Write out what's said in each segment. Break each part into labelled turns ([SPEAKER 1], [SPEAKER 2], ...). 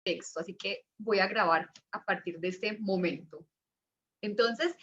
[SPEAKER 1] texto, así que voy a grabar a partir de este momento. Entonces,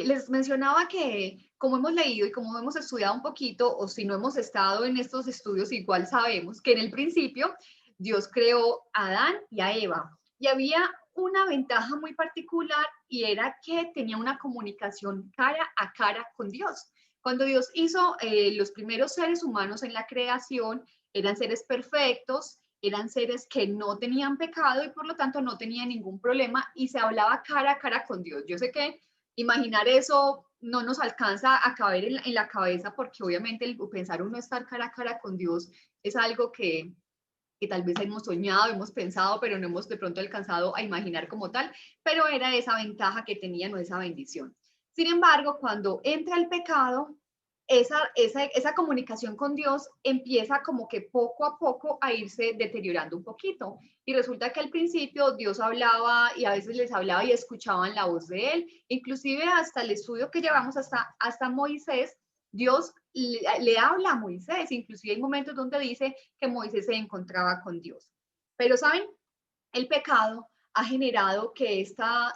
[SPEAKER 1] les mencionaba que como hemos leído y como hemos estudiado un poquito, o si no hemos estado en estos estudios, igual sabemos que en el principio Dios creó a Adán y a Eva. Y había una ventaja muy particular y era que tenía una comunicación cara a cara con Dios. Cuando Dios hizo los primeros seres humanos en la creación, eran seres perfectos, eran seres que no tenían pecado y por lo tanto no tenían ningún problema y se hablaba cara a cara con Dios. Yo sé que imaginar eso no nos alcanza a caber en la cabeza porque obviamente el pensar uno estar cara a cara con Dios es algo que tal vez hemos soñado, hemos pensado, pero no hemos de pronto alcanzado a imaginar como tal, pero era esa ventaja que tenían o esa bendición. Sin embargo, cuando entra el pecado, esa comunicación con Dios empieza como que poco a poco a irse deteriorando un poquito. Y resulta que al principio Dios hablaba y a veces les hablaba y escuchaban la voz de Él. Inclusive hasta el estudio que llevamos hasta Moisés, Dios le habla a Moisés. Inclusive hay momentos donde dice que Moisés se encontraba con Dios. Pero, ¿saben? El pecado ha generado que esta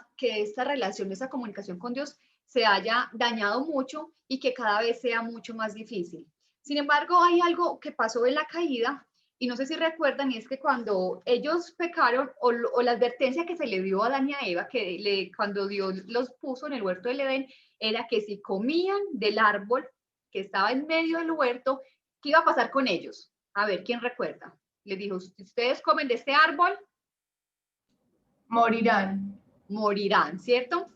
[SPEAKER 1] relación, esta comunicación con Dios se haya dañado mucho y que cada vez sea mucho más difícil. Sin embargo, hay algo que pasó en la caída y no sé si recuerdan, y es que cuando ellos pecaron o la advertencia que se le dio a Adán y a Eva, cuando Dios los puso en el huerto del Edén, era que si comían del árbol que estaba en medio del huerto, ¿qué iba a pasar con ellos? A ver, ¿quién recuerda? Les dijo, si ustedes comen de este árbol,
[SPEAKER 2] Morirán.
[SPEAKER 1] morirán, ¿cierto?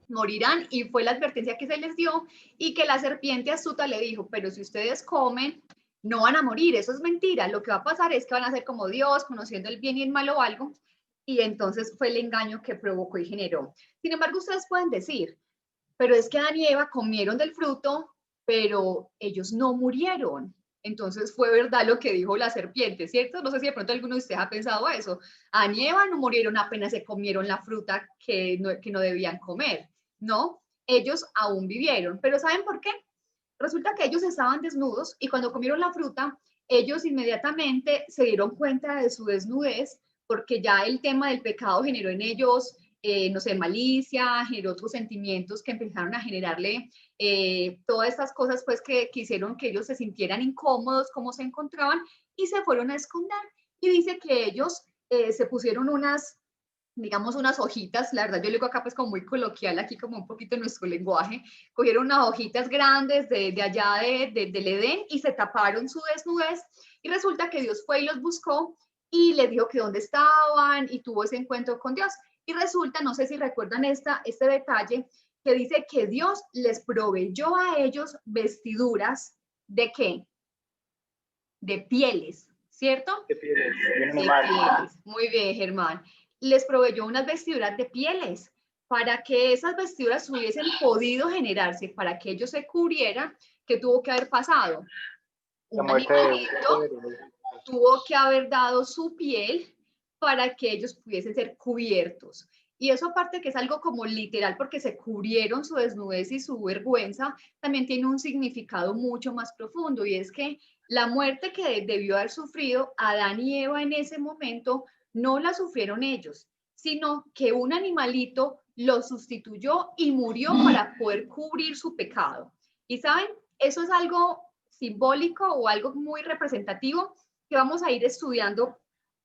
[SPEAKER 1] Morirán, y fue la advertencia que se les dio y que la serpiente astuta le dijo, pero si ustedes comen, no van a morir, eso es mentira, lo que va a pasar es que van a ser como Dios, conociendo el bien y el mal o algo, y entonces fue el engaño que provocó y generó. Sin embargo, ustedes pueden decir, pero es que Adán y Eva comieron del fruto, pero ellos no murieron. Entonces fue verdad lo que dijo la serpiente, ¿cierto? No sé si de pronto alguno de ustedes ha pensado eso. Adán y Eva no murieron apenas se comieron la fruta que no debían comer, ¿no? Ellos aún vivieron, pero ¿saben por qué? Resulta que ellos estaban desnudos y cuando comieron la fruta, ellos inmediatamente se dieron cuenta de su desnudez porque ya el tema del pecado generó en ellos, no sé, malicia, generó otros sentimientos que empezaron a generarle todas estas cosas pues que hicieron que ellos se sintieran incómodos como se encontraban y se fueron a esconder. Y dice que ellos se pusieron unas, digamos, unas hojitas, la verdad yo le digo acá pues como muy coloquial, aquí como un poquito nuestro lenguaje, cogieron unas hojitas grandes de allá del Edén y se taparon su desnudez y resulta que Dios fue y los buscó y les dijo que dónde estaban y tuvo ese encuentro con Dios. Y resulta, no sé si recuerdan este detalle, que dice que Dios les proveyó a ellos vestiduras, ¿de qué? De pieles, ¿cierto?
[SPEAKER 3] ¿Qué pides? De un
[SPEAKER 1] De
[SPEAKER 3] animal.
[SPEAKER 1] pieles. Muy bien, Germán. Les proveyó unas vestiduras de pieles para que esas vestiduras hubiesen podido generarse, para que ellos se cubrieran. ¿Qué tuvo que haber pasado?
[SPEAKER 3] La
[SPEAKER 1] Un
[SPEAKER 3] muerte de
[SPEAKER 1] animalito tuvo que haber dado su piel para que ellos pudiesen ser cubiertos. Y eso aparte que es algo como literal porque se cubrieron su desnudez y su vergüenza, también tiene un significado mucho más profundo y es que la muerte que debió haber sufrido Adán y Eva en ese momento no la sufrieron ellos, sino que un animalito lo sustituyó y murió para poder cubrir su pecado. Y saben, eso es algo simbólico o algo muy representativo que vamos a ir estudiando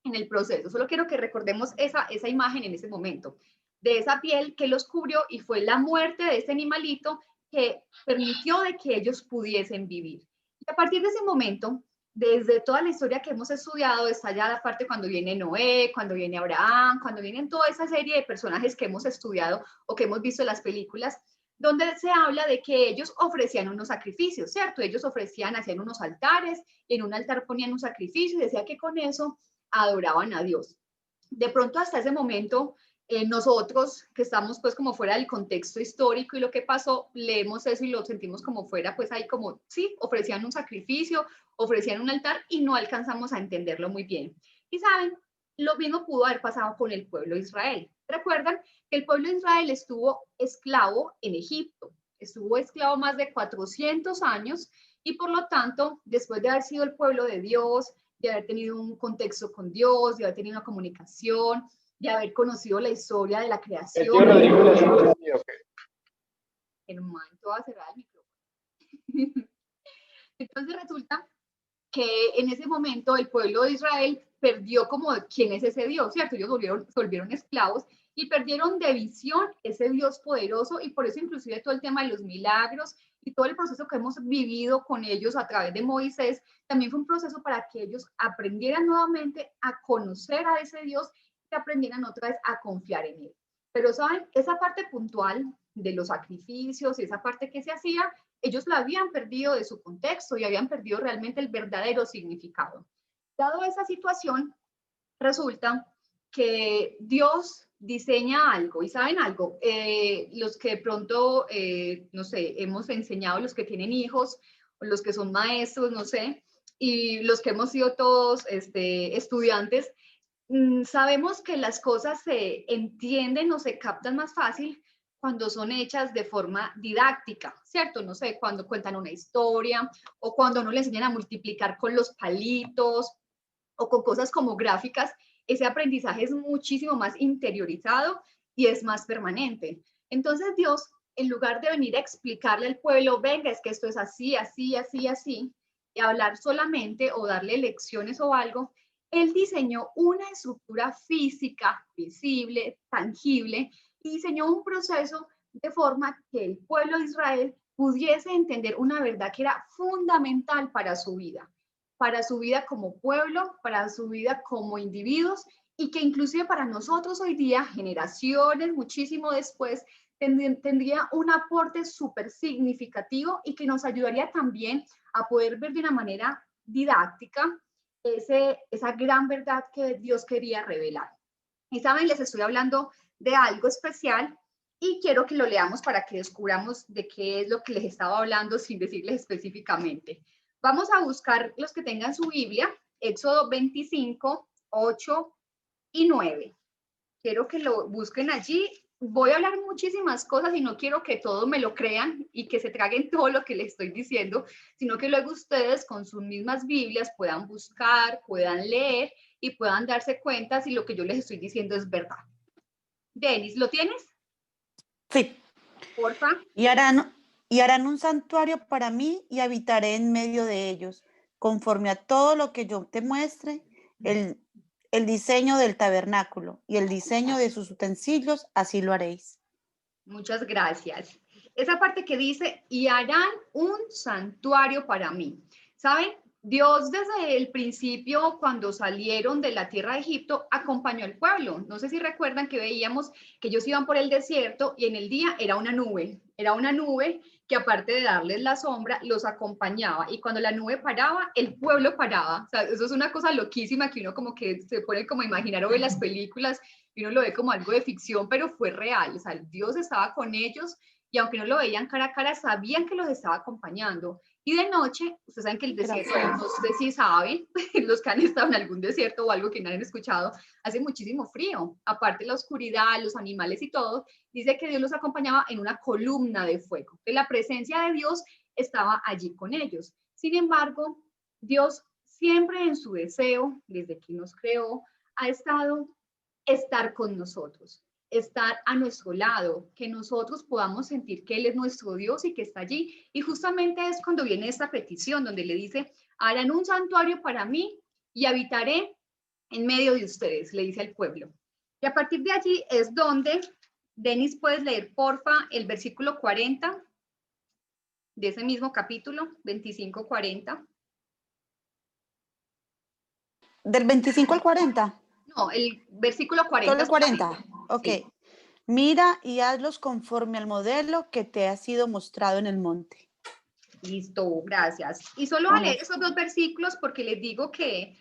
[SPEAKER 1] en el proceso. Solo quiero que recordemos esa imagen en ese momento, de esa piel que los cubrió y fue la muerte de este animalito que permitió de que ellos pudiesen vivir. Y a partir de ese momento, desde toda la historia que hemos estudiado, está ya la parte cuando viene Noé, cuando viene Abraham, cuando vienen toda esa serie de personajes que hemos estudiado o que hemos visto en las películas, donde se habla de que ellos ofrecían unos sacrificios, ¿cierto? Ellos ofrecían, hacían unos altares, y en un altar ponían un sacrificio y decía que con eso adoraban a Dios. De pronto hasta ese momento, nosotros que estamos pues como fuera del contexto histórico y lo que pasó, leemos eso y lo sentimos como fuera, pues ahí como, sí, ofrecían un sacrificio, ofrecían un altar y no alcanzamos a entenderlo muy bien. Y saben, lo mismo pudo haber pasado con el pueblo de Israel. ¿Recuerdan que el pueblo de Israel estuvo esclavo en Egipto? Estuvo esclavo más de 400 años y por lo tanto, después de haber sido el pueblo de Dios, de haber tenido un contexto con Dios, de haber tenido una comunicación, de haber conocido la historia de la
[SPEAKER 2] El tío
[SPEAKER 1] creación.
[SPEAKER 2] Rodrigo le hace así, ok.
[SPEAKER 1] Hermano, te voy a cerrar el micrófono. Entonces resulta que en ese momento el pueblo de Israel perdió como quién es ese Dios, ¿cierto? Ellos se volvieron esclavos y perdieron de visión ese Dios poderoso, y por eso inclusive todo el tema de los milagros y todo el proceso que hemos vivido con ellos a través de Moisés, también fue un proceso para que ellos aprendieran nuevamente a conocer a ese Dios y aprendieran otra vez a confiar en él. Pero saben, esa parte puntual de los sacrificios y esa parte que se hacía, ellos la habían perdido de su contexto y habían perdido realmente el verdadero significado. Dado esa situación, resulta que Dios diseña algo, y saben algo, los que de pronto, no sé, hemos enseñado, los que tienen hijos, o los que son maestros, no sé, y los que hemos sido todos estudiantes, sabemos que las cosas se entienden o se captan más fácil cuando son hechas de forma didáctica, ¿cierto? No sé, cuando cuentan una historia o cuando no le enseñan a multiplicar con los palitos o con cosas como gráficas, ese aprendizaje es muchísimo más interiorizado y es más permanente. Entonces Dios, en lugar de venir a explicarle al pueblo, venga, es que esto es así, así, así, así, y hablar solamente o darle lecciones o algo, él diseñó una estructura física, visible, tangible, y diseñó un proceso de forma que el pueblo de Israel pudiese entender una verdad que era fundamental para su vida como pueblo, para su vida como individuos, y que inclusive para nosotros hoy día, generaciones muchísimo después, tendría un aporte súper significativo y que nos ayudaría también a poder ver de una manera didáctica esa gran verdad que Dios quería revelar. Y saben, les estoy hablando de algo especial y quiero que lo leamos para que descubramos de qué es lo que les estaba hablando sin decirles específicamente. Vamos a buscar los que tengan su Biblia, Éxodo 25, 8 y 9. Quiero que lo busquen allí. Voy a hablar muchísimas cosas y no quiero que todos me lo crean y que se traguen todo lo que les estoy diciendo, sino que luego ustedes con sus mismas Biblias puedan buscar, puedan leer y puedan darse cuenta si lo que yo les estoy diciendo es verdad. Denis, ¿lo tienes?
[SPEAKER 3] Sí.
[SPEAKER 1] Porfa.
[SPEAKER 3] Y harán un santuario para mí y habitaré en medio de ellos, conforme a todo lo que yo te muestre, el diseño del tabernáculo y el diseño de sus utensilios, así lo haréis.
[SPEAKER 1] Muchas gracias. Esa parte que dice, y harán un santuario para mí. ¿Saben? Dios desde el principio, cuando salieron de la tierra de Egipto, acompañó al pueblo. No sé si recuerdan que veíamos que ellos iban por el desierto y en el día era una nube que aparte de darles la sombra, los acompañaba. Y cuando la nube paraba, el pueblo paraba. O sea, eso es una cosa loquísima que uno como que se pone como a imaginar o ve las películas y uno lo ve como algo de ficción, pero fue real. O sea, Dios estaba con ellos y aunque no lo veían cara a cara, sabían que los estaba acompañando. Y de noche, ustedes saben que el desierto, no sé si saben, los que han estado en algún desierto o algo que no han escuchado, hace muchísimo frío. Aparte de la oscuridad, los animales y todo, dice que Dios los acompañaba en una columna de fuego, que la presencia de Dios estaba allí con ellos. Sin embargo, Dios siempre en su deseo, desde que nos creó, ha estado estar con nosotros, estar a nuestro lado, que nosotros podamos sentir que Él es nuestro Dios y que está allí. Y justamente es cuando viene esta petición donde le dice, harán un santuario para mí y habitaré en medio de ustedes, le dice al pueblo. Y a partir de allí es donde, Denis, puedes leer, porfa, el versículo 40 de ese mismo capítulo, 25-40.
[SPEAKER 3] ¿Del 25 al 40?
[SPEAKER 1] No, el versículo 40.
[SPEAKER 3] Solo el 40. Ok.
[SPEAKER 1] Sí.
[SPEAKER 3] Mira y hazlos conforme al modelo que te ha sido mostrado en el monte.
[SPEAKER 1] Listo, gracias. Y solo a leer esos dos versículos porque les digo que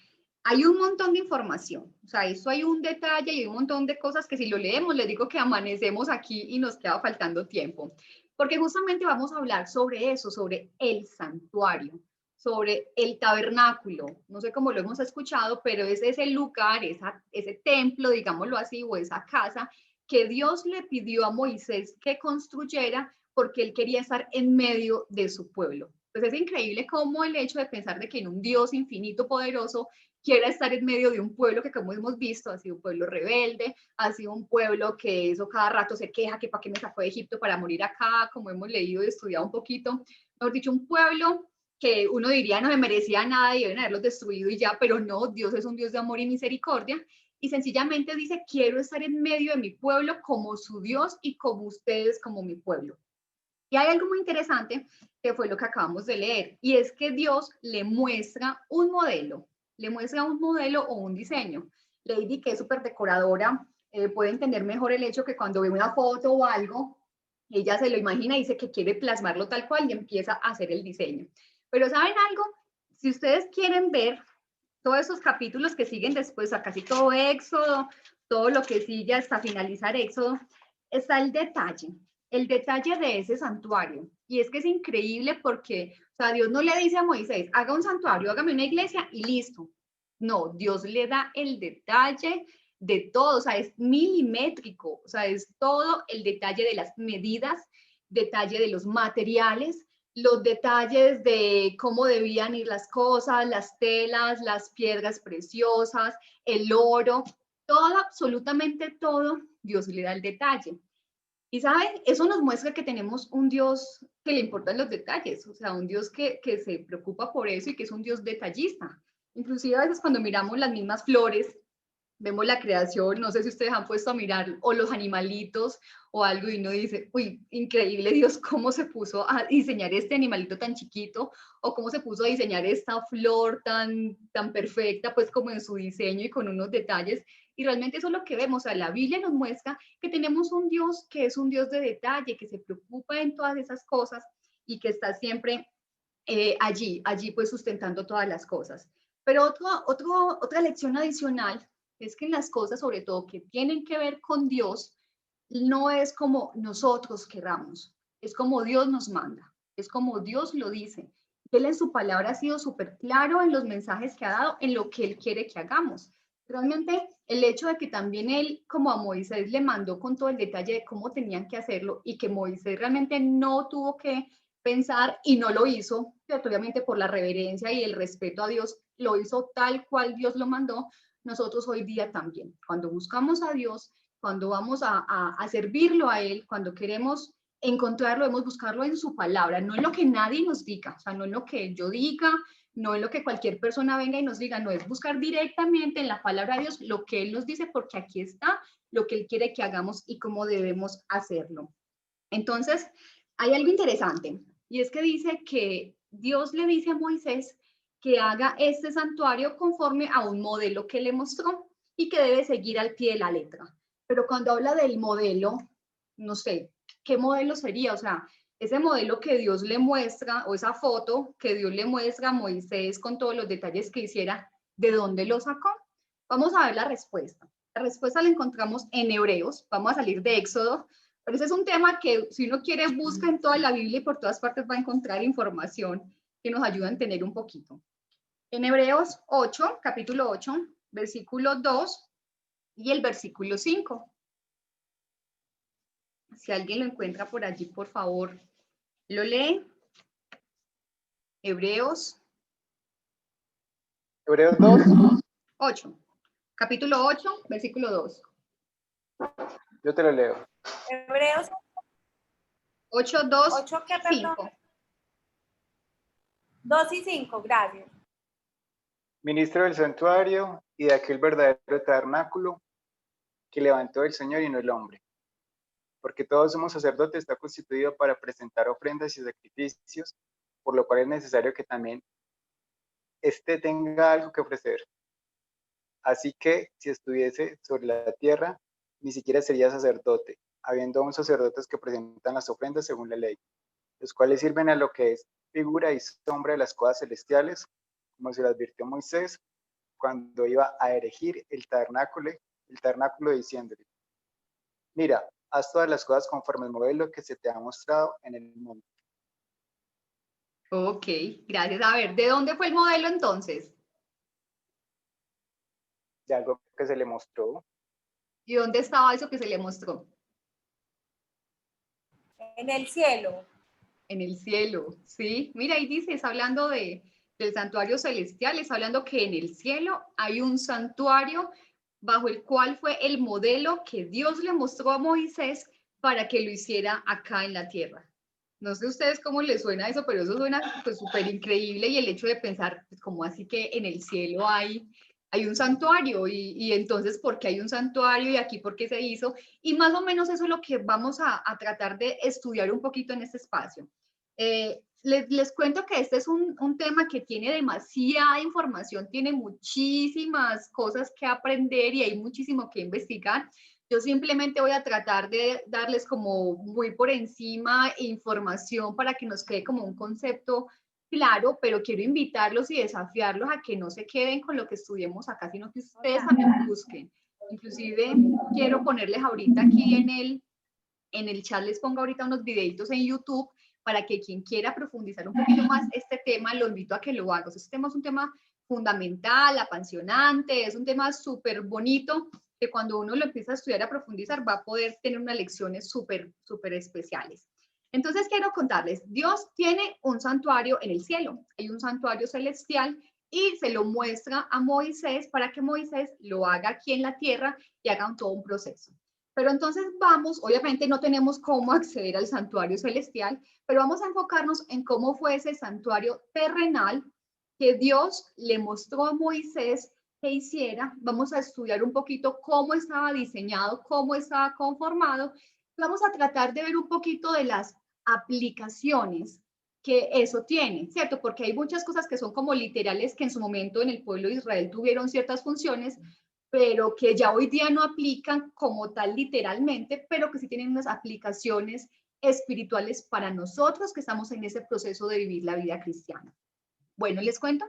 [SPEAKER 1] hay un montón de información. O sea, eso hay un detalle y un montón de cosas que si lo leemos, les digo que amanecemos aquí y nos queda faltando tiempo. Porque justamente vamos a hablar sobre eso, sobre el santuario, sobre el tabernáculo. No sé cómo lo hemos escuchado, pero es ese lugar, ese templo, digámoslo así, o esa casa que Dios le pidió a Moisés que construyera porque él quería estar en medio de su pueblo. Entonces es increíble cómo el hecho de pensar de que en un Dios infinito, poderoso, quiera estar en medio de un pueblo que, como hemos visto, ha sido un pueblo rebelde, ha sido un pueblo que eso cada rato se queja, que para qué me sacó de Egipto para morir acá, como hemos leído y estudiado un poquito. Mejor dicho, un pueblo que uno diría no me merecía nada y deben haberlos destruido y ya, pero no, Dios es un Dios de amor y misericordia. Y sencillamente dice, quiero estar en medio de mi pueblo como su Dios y como ustedes como mi pueblo. Y hay algo muy interesante que fue lo que acabamos de leer, y es que Dios le muestra un modelo o un diseño. Lady, que es súper decoradora, puede entender mejor el hecho que cuando ve una foto o algo, ella se lo imagina y dice que quiere plasmarlo tal cual y empieza a hacer el diseño. Pero ¿saben algo? Si ustedes quieren ver todos esos capítulos que siguen después, a casi todo Éxodo, todo lo que sigue hasta finalizar Éxodo, está el detalle de ese santuario. Y es que es increíble porque, o sea, Dios no le dice a Moisés, haga un santuario, hágame una iglesia y listo. No, Dios le da el detalle de todo, o sea, es milimétrico, o sea, es todo el detalle de las medidas, detalle de los materiales, los detalles de cómo debían ir las cosas, las telas, las piedras preciosas, el oro, todo, absolutamente todo, Dios le da el detalle. Y saben, eso nos muestra que tenemos un Dios que le importan los detalles, o sea, un Dios que se preocupa por eso y que es un Dios detallista. Inclusive a veces cuando miramos las mismas flores, vemos la creación, no sé si ustedes han puesto a mirar, o los animalitos o algo, y uno dice, uy, increíble Dios, cómo se puso a diseñar este animalito tan chiquito, o cómo se puso a diseñar esta flor tan perfecta, pues como en su diseño y con unos detalles. Y realmente eso es lo que vemos, o sea, la Biblia nos muestra que tenemos un Dios que es un Dios de detalle, que se preocupa en todas esas cosas y que está siempre allí pues sustentando todas las cosas. Pero otra lección adicional es que en las cosas, sobre todo que tienen que ver con Dios, no es como nosotros querramos, es como Dios nos manda, es como Dios lo dice. Él en su palabra ha sido súper claro en los mensajes que ha dado, en lo que Él quiere que hagamos. Realmente el hecho de que también Él, como a Moisés, le mandó con todo el detalle de cómo tenían que hacerlo y que Moisés realmente no tuvo que pensar y no lo hizo, obviamente por la reverencia y el respeto a Dios, lo hizo tal cual Dios lo mandó. Nosotros hoy día también, cuando buscamos a Dios, cuando vamos a servirlo a Él, cuando queremos encontrarlo, debemos buscarlo en su palabra, no en lo que nadie nos diga, o sea, no en lo que yo diga, no en lo que cualquier persona venga y nos diga, no, es buscar directamente en la palabra de Dios lo que Él nos dice, porque aquí está lo que Él quiere que hagamos y cómo debemos hacerlo. Entonces, hay algo interesante, y es que dice que Dios le dice a Moisés que haga este santuario conforme a un modelo que le mostró y que debe seguir al pie de la letra. Pero cuando habla del modelo, no sé, ¿qué modelo sería? O sea, ese modelo que Dios le muestra, o esa foto que Dios le muestra a Moisés con todos los detalles que hiciera, ¿de dónde lo sacó? Vamos a ver la respuesta. La respuesta la encontramos en Hebreos, vamos a salir de Éxodo, pero ese es un tema que si uno quiere busca en toda la Biblia y por todas partes va a encontrar información que nos ayuda a entender un poquito. En Hebreos 8, capítulo 8, versículo 2 y el versículo 5. Si alguien lo encuentra por allí, por favor, lo lee. Hebreos
[SPEAKER 2] 2.
[SPEAKER 1] 8. Capítulo 8, versículo 2.
[SPEAKER 2] Yo te lo leo.
[SPEAKER 4] Hebreos
[SPEAKER 1] 8, 2,
[SPEAKER 4] 8, ¿qué,
[SPEAKER 1] 5.
[SPEAKER 4] perdón? 2 y 5, gracias.
[SPEAKER 2] Ministro del santuario y de aquel verdadero tabernáculo que levantó el Señor y no el hombre. Porque todo sumo sacerdote está constituido para presentar ofrendas y sacrificios, por lo cual es necesario que también éste tenga algo que ofrecer. Así que si estuviese sobre la tierra, ni siquiera sería sacerdote, habiendo aún sacerdotes que presentan las ofrendas según la ley, los cuales sirven a lo que es figura y sombra de las cosas celestiales, como se lo advirtió Moisés cuando iba a erigir el tabernáculo diciéndole: mira, haz todas las cosas conforme al modelo que se te ha mostrado en el monte.
[SPEAKER 1] Ok, gracias. A ver, ¿de dónde fue el modelo entonces?
[SPEAKER 2] De algo que se le mostró.
[SPEAKER 1] ¿Y dónde estaba eso que se le mostró?
[SPEAKER 4] En el cielo.
[SPEAKER 1] En el cielo, ¿sí? Mira, ahí dice, está hablando de del santuario celestial, está hablando que en el cielo hay un santuario bajo el cual fue el modelo que Dios le mostró a Moisés para que lo hiciera acá en la tierra. No sé a ustedes cómo les suena eso, pero eso suena pues súper increíble, y el hecho de pensar, pues, ¿cómo así que en el cielo hay un santuario? Y entonces, ¿por qué hay un santuario? Y aquí, ¿por qué se hizo? Y más o menos eso es lo que vamos a tratar de estudiar un poquito en este espacio. Les cuento que este es un tema que tiene demasiada información, tiene muchísimas cosas que aprender y hay muchísimo que investigar. Yo simplemente voy a tratar de darles como muy por encima información para que nos quede como un concepto claro, pero quiero invitarlos y desafiarlos a que no se queden con lo que estudiemos acá, sino que ustedes también busquen. Inclusive quiero ponerles ahorita aquí en el chat, les pongo ahorita unos videitos en YouTube para que quien quiera profundizar un poquito más este tema, lo invito a que lo haga. Este tema es un tema fundamental, apasionante, es un tema súper bonito, que cuando uno lo empieza a estudiar, a profundizar, va a poder tener unas lecciones súper, súper especiales. Entonces quiero contarles, Dios tiene un santuario en el cielo, hay un santuario celestial, y se lo muestra a Moisés para que Moisés lo haga aquí en la tierra y haga todo un proceso. Pero entonces vamos, obviamente no tenemos cómo acceder al santuario celestial, pero vamos a enfocarnos en cómo fue ese santuario terrenal que Dios le mostró a Moisés que hiciera. Vamos a estudiar un poquito cómo estaba diseñado, cómo estaba conformado. Vamos a tratar de ver un poquito de las aplicaciones que eso tiene, ¿cierto? Porque hay muchas cosas que son como literales, que en su momento en el pueblo de Israel tuvieron ciertas funciones, pero que ya hoy día no aplican como tal literalmente, pero que sí tienen unas aplicaciones espirituales para nosotros que estamos en ese proceso de vivir la vida cristiana. Bueno, les cuento,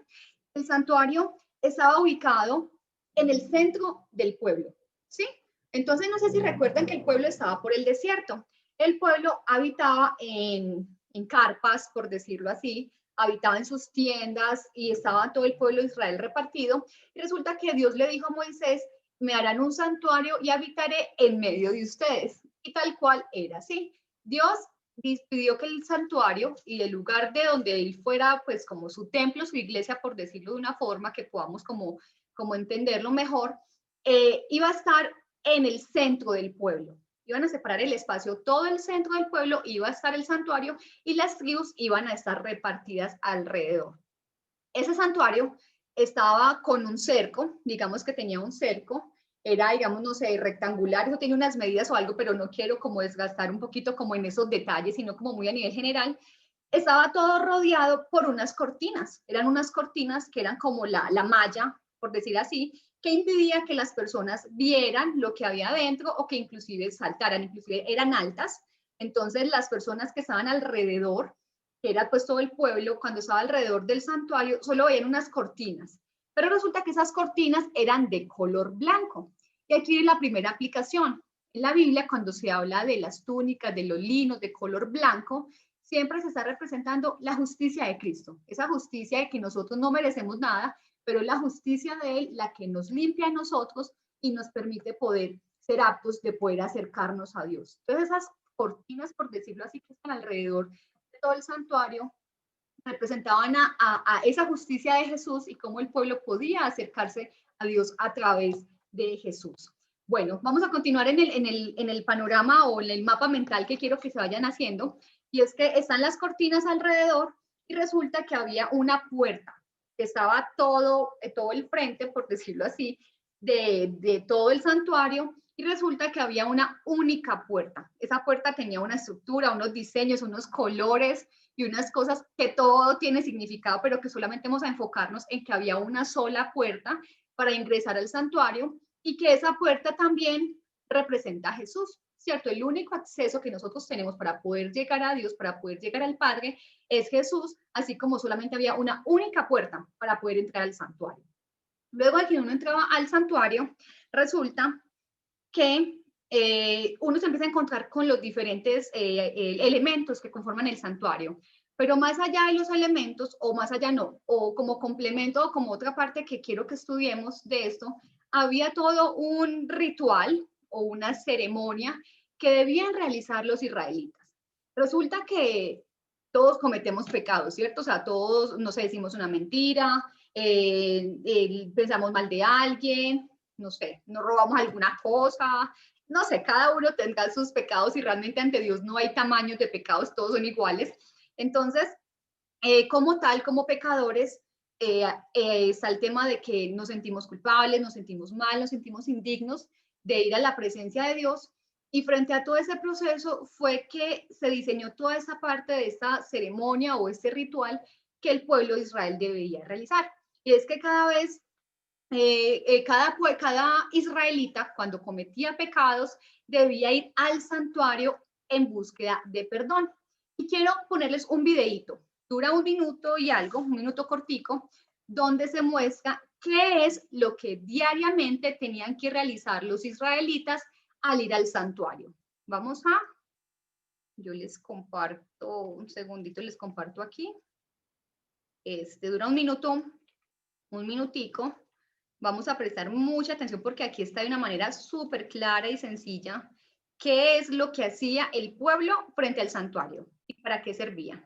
[SPEAKER 1] el santuario estaba ubicado en el centro del pueblo, ¿sí? Entonces, no sé si recuerdan que el pueblo estaba por el desierto. El pueblo habitaba en carpas, por decirlo así, habitaba en sus tiendas y estaba todo el pueblo de Israel repartido. Y resulta que Dios le dijo a Moisés, me harán un santuario y habitaré en medio de ustedes. Y tal cual era así. Dios pidió que el santuario y el lugar de donde él fuera, pues como su templo, su iglesia, por decirlo de una forma que podamos como entenderlo mejor, iba a estar en el centro del pueblo. Iban a separar el espacio, todo el centro del pueblo iba a estar el santuario y las tribus iban a estar repartidas alrededor. Ese santuario estaba con un cerco, digamos que tenía un cerco, era, digamos, no sé, rectangular, eso tiene unas medidas o algo, pero no quiero como desgastar un poquito como en esos detalles, sino como muy a nivel general. Estaba todo rodeado por unas cortinas, eran unas cortinas que eran como la malla, por decir así, que impedía que las personas vieran lo que había adentro o que inclusive saltaran, inclusive eran altas. Entonces las personas que estaban alrededor, que era pues todo el pueblo, cuando estaba alrededor del santuario, solo veían unas cortinas. Pero resulta que esas cortinas eran de color blanco. Y aquí viene la primera aplicación. En la Biblia, cuando se habla de las túnicas, de los linos de color blanco, siempre se está representando la justicia de Cristo. Esa justicia de que nosotros no merecemos nada, pero la justicia de Él la que nos limpia a nosotros y nos permite poder ser aptos de poder acercarnos a Dios. Entonces esas cortinas, por decirlo así, que están alrededor de todo el santuario, representaban a esa justicia de Jesús y cómo el pueblo podía acercarse a Dios a través de Jesús. Bueno, vamos a continuar en el panorama o en el mapa mental que quiero que se vayan haciendo, y es que están las cortinas alrededor y resulta que había una puerta que estaba todo el frente, por decirlo así, de todo el santuario, y resulta que había una única puerta. Esa puerta tenía una estructura, unos diseños, unos colores y unas cosas que todo tiene significado, pero que solamente vamos a enfocarnos en que había una sola puerta para ingresar al santuario y que esa puerta también representa a Jesús, ¿cierto? El único acceso que nosotros tenemos para poder llegar a Dios, para poder llegar al Padre, es Jesús, así como solamente había una única puerta para poder entrar al santuario. Luego de que uno entraba al santuario, resulta que uno se empieza a encontrar con los diferentes elementos que conforman el santuario. Pero más allá de los elementos, o más allá no, o como complemento, o como otra parte que quiero que estudiemos de esto, había todo un ritual o una ceremonia que debían realizar los israelitas. Resulta que todos cometemos pecados, ¿cierto? O sea, todos, no sé, decimos una mentira, pensamos mal de alguien, no sé, nos robamos alguna cosa, no sé, cada uno tenga sus pecados y realmente ante Dios no hay tamaños de pecados, todos son iguales. Entonces, como tal, como pecadores, está el tema de que nos sentimos culpables, nos sentimos mal, nos sentimos indignos de ir a la presencia de Dios. Y frente a todo ese proceso fue que se diseñó toda esa parte de esta ceremonia o este ritual que el pueblo de Israel debería realizar. Y es que cada vez, cada israelita, cuando cometía pecados, debía ir al santuario en búsqueda de perdón. Y quiero ponerles un videíto, dura 1 minuto y algo, 1 minuto cortico, donde se muestra qué es lo que diariamente tenían que realizar los israelitas al ir al santuario. Vamos a, yo les comparto, un segundito, les comparto aquí. Dura 1 minuto, 1 minutico. Vamos a prestar mucha atención porque aquí está de una manera súper clara y sencilla qué es lo que hacía el pueblo frente al santuario y para qué servía.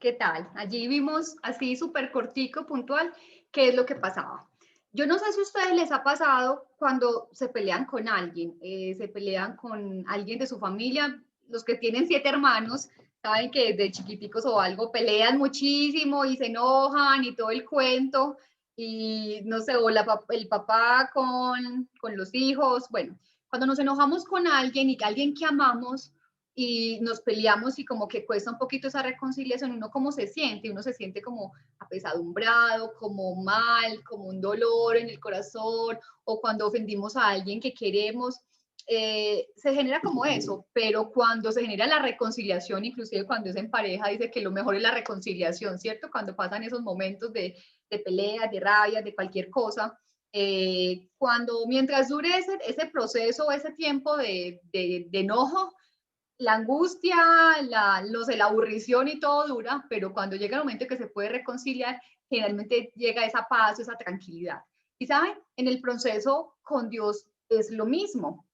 [SPEAKER 1] ¿Qué tal? Allí vimos así súper cortico, puntual, qué es lo que pasaba. Yo no sé si a ustedes les ha pasado cuando se pelean con alguien, se pelean con alguien de su familia, los que tienen 7 hermanos, saben que desde chiquiticos o algo pelean muchísimo y se enojan y todo el cuento, y no sé, o el papá con los hijos, bueno, cuando nos enojamos con alguien y alguien que amamos, y nos peleamos y como que cuesta un poquito esa reconciliación, uno cómo se siente, uno se siente como apesadumbrado, como mal, como un dolor en el corazón, o cuando ofendimos a alguien que queremos, se genera como eso, pero cuando se genera la reconciliación, inclusive cuando es en pareja, dice que lo mejor es la reconciliación, ¿cierto? Cuando pasan esos momentos de peleas, de rabia, de cualquier cosa, cuando mientras dure ese proceso, ese tiempo de enojo, la angustia, la aburrición y todo dura, pero cuando llega el momento que se puede reconciliar, generalmente llega esa paz, esa tranquilidad. Y saben, en el proceso con Dios es lo mismo.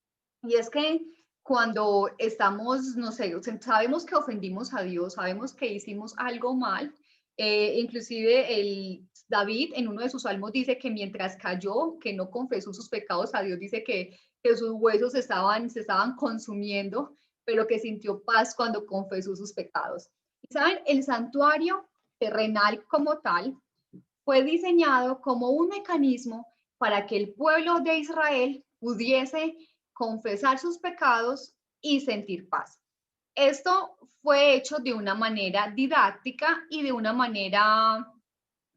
[SPEAKER 1] Y es que cuando estamos, no sé, sabemos que ofendimos a Dios, sabemos que hicimos algo mal, inclusive David en uno de sus salmos dice que mientras cayó, que no confesó sus pecados a Dios, dice que sus huesos se estaban consumiendo, pero que sintió paz cuando confesó sus pecados. Y saben, el santuario terrenal como tal fue diseñado como un mecanismo para que el pueblo de Israel pudiese confesar sus pecados y sentir paz. Esto fue hecho de una manera didáctica y de una manera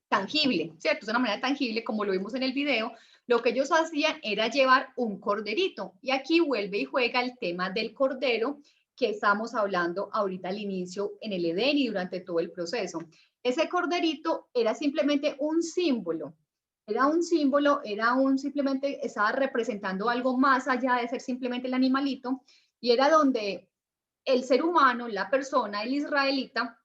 [SPEAKER 1] tangible, ¿cierto? Es una manera tangible, como lo vimos en el video. Lo que ellos hacían era llevar un corderito. Y aquí vuelve y juega el tema del cordero que estamos hablando ahorita al inicio en el Edén y durante todo el proceso. Ese corderito era simplemente un símbolo. Simplemente estaba representando algo más allá de ser simplemente el animalito. Y era donde el ser humano, la persona, el israelita,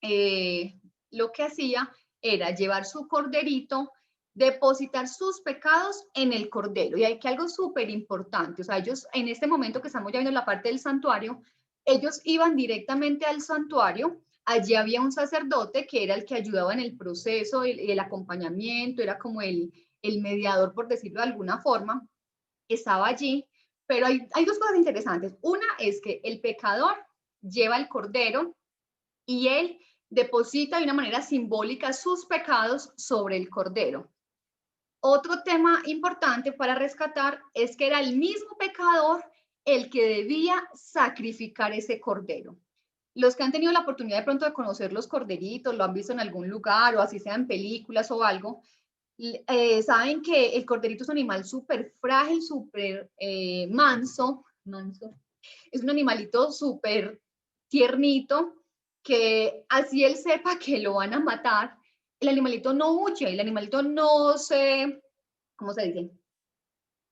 [SPEAKER 1] lo que hacía era llevar su corderito depositar sus pecados en el cordero. Y hay que algo súper importante, o sea, ellos en este momento que estamos ya viendo la parte del santuario, ellos iban directamente al santuario. Allí había un sacerdote que era el que ayudaba en el proceso, el acompañamiento, era como el mediador, por decirlo de alguna forma, estaba allí. Pero hay dos cosas interesantes. Una es que el pecador lleva el cordero y él deposita de una manera simbólica sus pecados sobre el cordero. Otro tema importante para rescatar es que era el mismo pecador el que debía sacrificar ese cordero. Los que han tenido la oportunidad de pronto de conocer los corderitos, lo han visto en algún lugar o así sea en películas o algo, saben que el corderito es un animal súper frágil, súper manso, es un animalito súper tiernito, que así él sepa que lo van a matar, el animalito no huye, el animalito no se, ¿cómo se dice?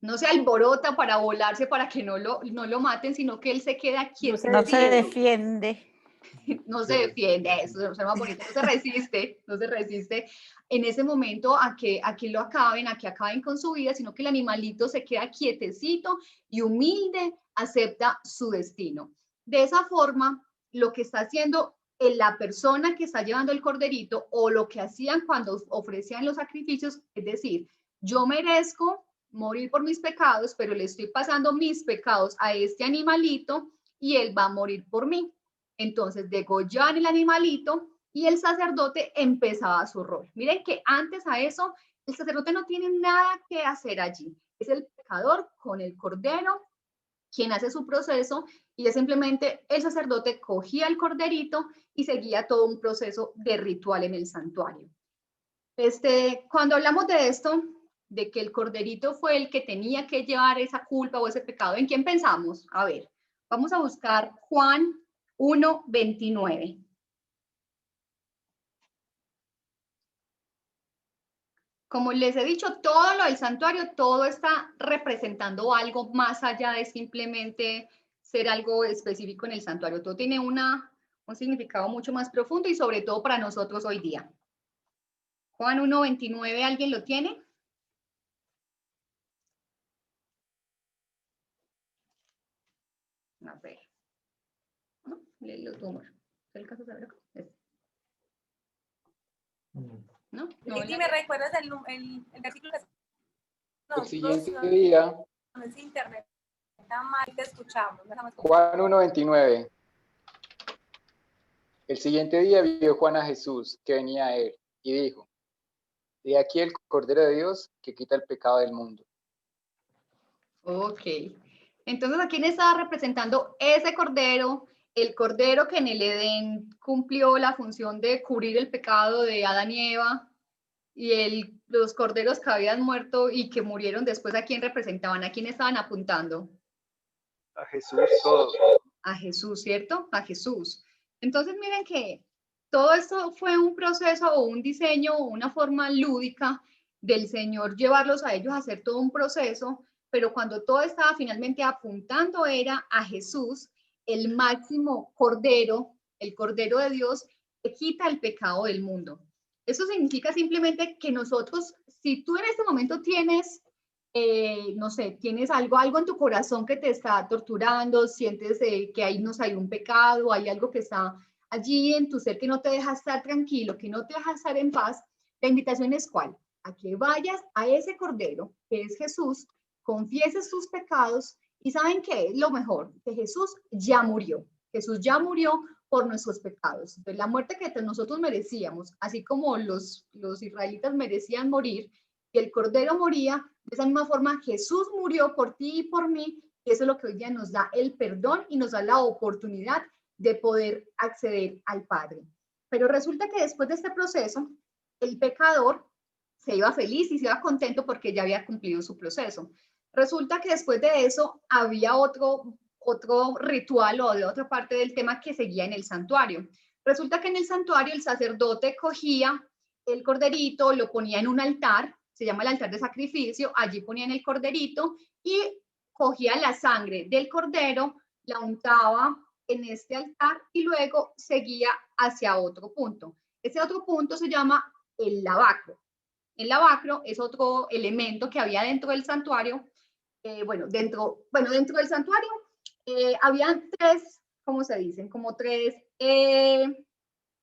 [SPEAKER 1] No se alborota para volarse para que no lo maten, sino que él se queda quieto.
[SPEAKER 3] No se defiende.
[SPEAKER 1] No se defiende, eso es más bonito, no se resiste en ese momento a que lo acaben, a que acaben con su vida, sino que el animalito se queda quietecito y humilde, acepta su destino. De esa forma, lo que está haciendo la persona que está llevando el corderito o lo que hacían cuando ofrecían los sacrificios, es decir, yo merezco morir por mis pecados, pero le estoy pasando mis pecados a este animalito y él va a morir por mí. Entonces degollaban el animalito y el sacerdote empezaba su rol. Miren que antes a eso, el sacerdote no tiene nada que hacer allí. Es el pecador con el cordero quien hace su proceso y es simplemente el sacerdote cogía el corderito y seguía todo un proceso de ritual en el santuario. Cuando hablamos de esto, de que el corderito fue el que tenía que llevar esa culpa o ese pecado, ¿en quién pensamos? A ver, vamos a buscar Juan 1:29. Como les he dicho, todo lo del santuario, todo está representando algo más allá de simplemente ser algo específico en el santuario. Todo tiene un significado mucho más profundo y sobre todo para nosotros hoy día. Juan 1:29, ¿alguien lo tiene? A ver. ¿No? Léelo tú, amor. ¿Es el caso de saber acá? ¿No?
[SPEAKER 4] ¿Y me recuerdas el versículo?
[SPEAKER 2] El siguiente día.
[SPEAKER 4] No es internet. Está mal, te escuchamos.
[SPEAKER 2] Juan 1:29. El siguiente día vio Juan a Jesús que venía a él y dijo: he aquí el Cordero de Dios que quita el pecado del mundo.
[SPEAKER 1] Ok. Entonces, ¿a quién estaba representando ese cordero? El cordero que en el Edén cumplió la función de cubrir el pecado de Adán y Eva, y los corderos que habían muerto y que murieron después, ¿a quién representaban? ¿A quién estaban apuntando?
[SPEAKER 2] A Jesús todos.
[SPEAKER 1] A Jesús, ¿cierto? A Jesús. Entonces, miren que todo esto fue un proceso o un diseño o una forma lúdica del Señor llevarlos a ellos a hacer todo un proceso, pero cuando todo estaba finalmente apuntando era a Jesús, el máximo cordero, el cordero de Dios, que quita el pecado del mundo. Eso significa simplemente que nosotros, si tú en este momento tienes, no sé, tienes algo en tu corazón que te está torturando, sientes que ahí no hay un pecado, hay algo que está allí en tu ser que no te deja estar tranquilo, que no te deja estar en paz, la invitación es ¿cuál? A que vayas a ese cordero, que es Jesús, confieses tus pecados y ¿saben qué es lo mejor? Que Jesús ya murió. Jesús ya murió por nuestros pecados. Entonces, la muerte que nosotros merecíamos, así como los israelitas merecían morir, y el Cordero moría, de esa misma forma Jesús murió por ti y por mí, y eso es lo que hoy día nos da el perdón y nos da la oportunidad de poder acceder al Padre. Pero resulta que después de este proceso, el pecador se iba feliz y se iba contento porque ya había cumplido su proceso. Resulta que después de eso había otro ritual o de otra parte del tema que seguía en el santuario. Resulta que en el santuario el sacerdote cogía el corderito, lo ponía en un altar, se llama el altar de sacrificio, allí ponían el corderito y cogía la sangre del cordero, la untaba en este altar y luego seguía hacia otro punto. Ese otro punto se llama el lavacro. El lavacro es otro elemento que había dentro del santuario. Dentro del santuario habían tres, ¿cómo se dicen? Como tres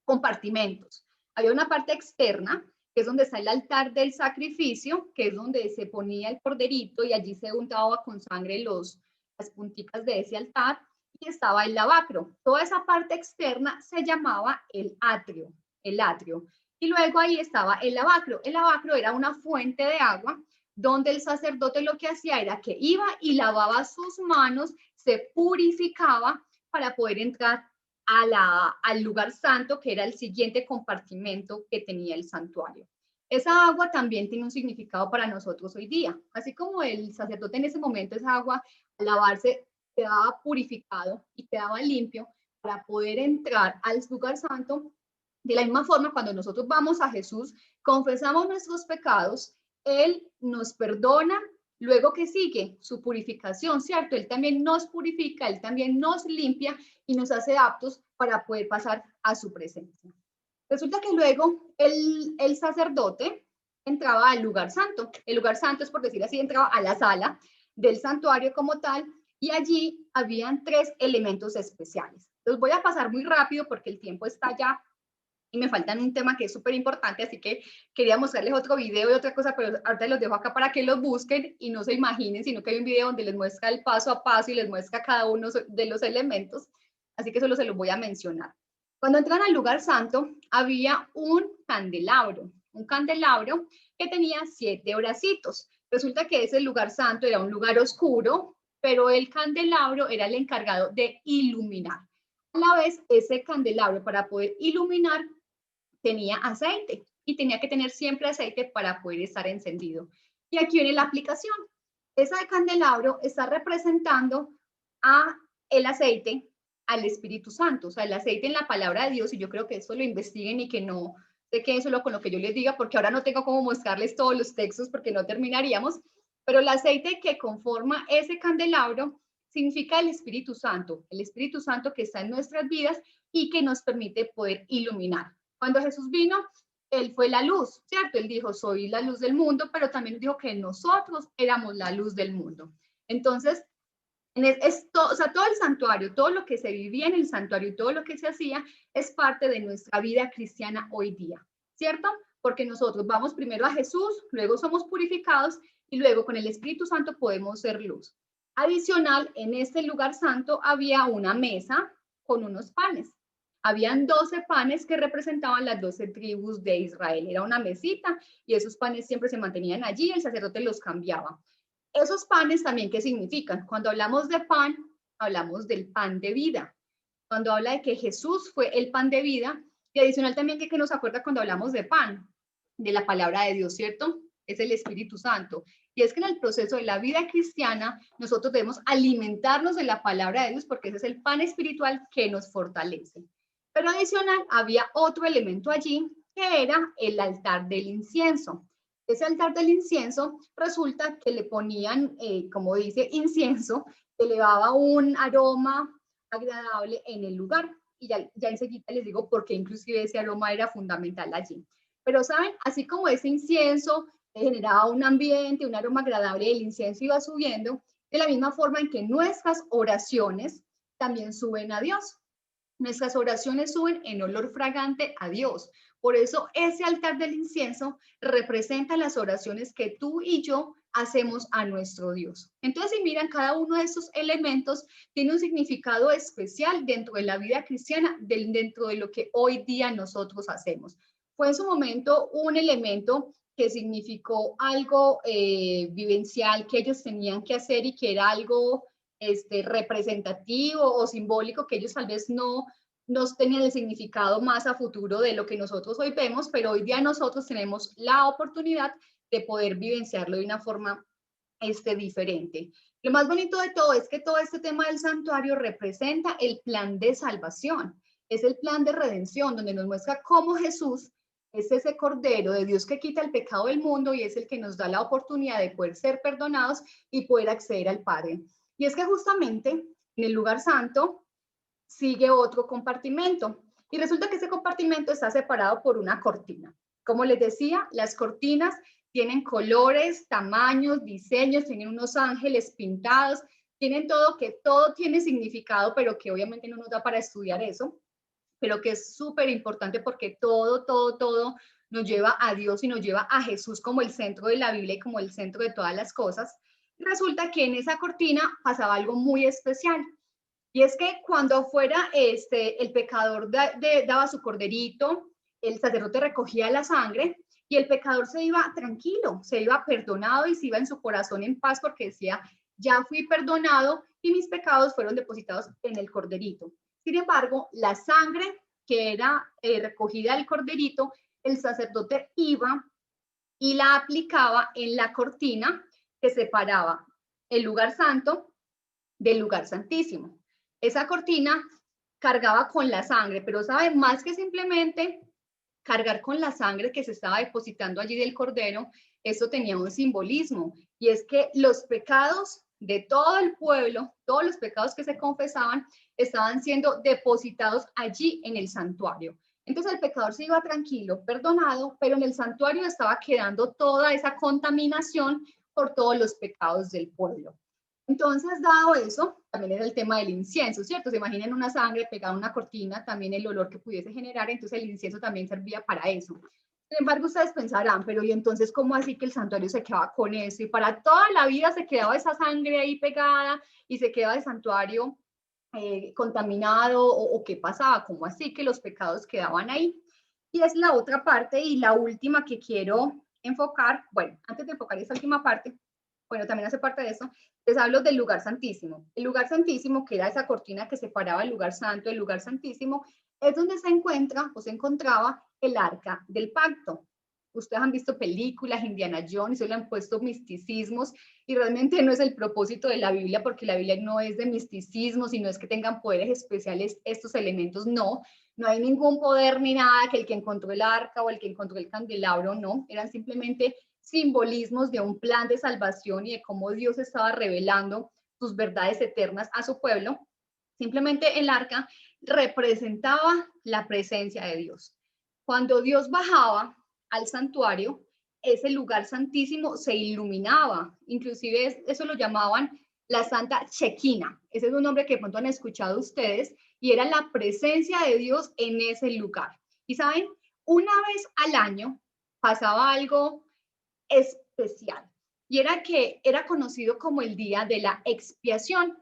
[SPEAKER 1] compartimentos. Había una parte externa, que es donde está el altar del sacrificio, que es donde se ponía el corderito y allí se untaba con sangre las punticas de ese altar, y estaba el lavacro. Toda esa parte externa se llamaba el atrio. Y luego ahí estaba el lavacro. El lavacro era una fuente de agua donde el sacerdote lo que hacía era que iba y lavaba sus manos, se purificaba para poder entrar al lugar santo, que era el siguiente compartimento que tenía el santuario. Esa agua también tiene un significado para nosotros hoy día. Así como el sacerdote en ese momento, esa agua, al lavarse, quedaba purificado y quedaba limpio para poder entrar al lugar santo. De la misma forma, cuando nosotros vamos a Jesús, confesamos nuestros pecados, Él nos perdona. Luego, que sigue su purificación, ¿cierto? Él también nos purifica, Él también nos limpia y nos hace aptos para poder pasar a su presencia. Resulta que luego el sacerdote entraba al lugar santo. El lugar santo es, por decir así, entraba a la sala del santuario como tal, y allí habían tres elementos especiales. Los voy a pasar muy rápido porque el tiempo está ya y me faltan un tema que es súper importante, así que quería mostrarles otro video y otra cosa, pero ahorita los dejo acá para que los busquen y no se imaginen, sino que hay un video donde les muestra el paso a paso y les muestra cada uno de los elementos, así que solo se los voy a mencionar. Cuando entran al lugar santo, había un candelabro que tenía 7 bracitos. Resulta que ese lugar santo era un lugar oscuro, pero el candelabro era el encargado de iluminar. A la vez, ese candelabro, para poder iluminar, tenía aceite y tenía que tener siempre aceite para poder estar encendido. Y aquí viene la aplicación. Ese candelabro está representando a el aceite, al Espíritu Santo, o sea, el aceite en la palabra de Dios, y yo creo que eso lo investiguen y que no se queden solo con lo que yo les diga, porque ahora no tengo cómo mostrarles todos los textos porque no terminaríamos, pero el aceite que conforma ese candelabro significa el Espíritu Santo que está en nuestras vidas y que nos permite poder iluminar. Cuando Jesús vino, Él fue la luz, ¿cierto? Él dijo, soy la luz del mundo, pero también dijo que nosotros éramos la luz del mundo. Entonces, o sea, todo el santuario, todo lo que se vivía en el santuario y todo lo que se hacía es parte de nuestra vida cristiana hoy día, ¿cierto? Porque nosotros vamos primero a Jesús, luego somos purificados y luego con el Espíritu Santo podemos ser luz. Adicional, en este lugar santo había una mesa con unos panes. Habían 12 panes que representaban las 12 tribus de Israel. Era una mesita y esos panes siempre se mantenían allí, el sacerdote los cambiaba. Esos panes también, ¿qué significan? Cuando hablamos de pan, hablamos del pan de vida. Cuando habla de que Jesús fue el pan de vida, y adicional también que nos acuerda cuando hablamos de pan, de la palabra de Dios, ¿cierto? Es el Espíritu Santo. Y es que en el proceso de la vida cristiana, nosotros debemos alimentarnos de la palabra de Dios porque ese es el pan espiritual que nos fortalece. Pero adicional, había otro elemento allí que era el altar del incienso. Ese altar del incienso resulta que le ponían, como dice, incienso, elevaba un aroma agradable en el lugar. Y ya enseguida les digo por qué inclusive ese aroma era fundamental allí. Pero, ¿saben? Así como ese incienso generaba un ambiente, un aroma agradable, el incienso iba subiendo, de la misma forma en que nuestras oraciones también suben a Dios. Nuestras oraciones suben en olor fragante a Dios. Por eso ese altar del incienso representa las oraciones que tú y yo hacemos a nuestro Dios. Entonces, si miran, cada uno de estos elementos tiene un significado especial dentro de la vida cristiana, dentro de lo que hoy día nosotros hacemos. Fue en su momento un elemento que significó algo vivencial que ellos tenían que hacer y que era algo representativo o simbólico que ellos tal vez no tenían el significado más a futuro de lo que nosotros hoy vemos, pero hoy día nosotros tenemos la oportunidad de poder vivenciarlo de una forma diferente. Lo más bonito de todo es que todo este tema del santuario representa el plan de salvación, es el plan de redención, donde nos muestra cómo Jesús es ese Cordero de Dios que quita el pecado del mundo y es el que nos da la oportunidad de poder ser perdonados y poder acceder al Padre. Y es que justamente en el lugar santo sigue otro compartimento y resulta que ese compartimento está separado por una cortina. Como les decía, las cortinas tienen colores, tamaños, diseños, tienen unos ángeles pintados, tienen todo, que todo tiene significado, pero que obviamente no nos da para estudiar eso, pero que es súper importante porque todo nos lleva a Dios y nos lleva a Jesús como el centro de la Biblia y como el centro de todas las cosas. Y resulta que en esa cortina pasaba algo muy especial. Y es que cuando fuera el pecador daba su corderito, el sacerdote recogía la sangre y el pecador se iba tranquilo, se iba perdonado y se iba en su corazón en paz porque decía, ya fui perdonado y mis pecados fueron depositados en el corderito. Sin embargo, la sangre que era recogida del corderito, el sacerdote iba y la aplicaba en la cortina que separaba el lugar santo del lugar santísimo. Esa cortina cargaba con la sangre, pero sabe, más que simplemente cargar con la sangre que se estaba depositando allí del cordero, eso tenía un simbolismo, y es que los pecados de todo el pueblo, todos los pecados que se confesaban, estaban siendo depositados allí en el santuario. Entonces el pecador se iba tranquilo, perdonado, pero en el santuario estaba quedando toda esa contaminación por todos los pecados del pueblo. Entonces, dado eso, también era el tema del incienso, ¿cierto? Se imaginen una sangre pegada a una cortina, también el olor que pudiese generar, entonces el incienso también servía para eso. Sin embargo, ustedes pensarán, pero ¿y entonces cómo así que el santuario se quedaba con eso? Y para toda la vida se quedaba esa sangre ahí pegada y se quedaba el santuario contaminado, o qué pasaba, cómo así que los pecados quedaban ahí. Y es la otra parte y la última que quiero enfocar. Bueno, antes de enfocar esa última parte, bueno, también hace parte de eso, les hablo del lugar santísimo. El lugar santísimo, que era esa cortina que separaba el lugar santo del lugar santísimo, es donde se encuentra o se encontraba el arca del pacto. Ustedes han visto películas, Indiana Jones, y le han puesto misticismos, y realmente no es el propósito de la Biblia, porque la Biblia no es de misticismo, sino es que tengan poderes especiales estos elementos, no hay ningún poder ni nada, que el que encontró el arca o el que encontró el candelabro, no, eran simplemente simbolismos de un plan de salvación y de cómo Dios estaba revelando sus verdades eternas a su pueblo. Simplemente el arca representaba la presencia de Dios. Cuando Dios bajaba al santuario, ese lugar santísimo se iluminaba, inclusive eso lo llamaban la Santa Shekinah, ese es un nombre que de pronto han escuchado ustedes, y era la presencia de Dios en ese lugar. Y saben, una vez al año pasaba algo especial, y era que era conocido como el día de la expiación.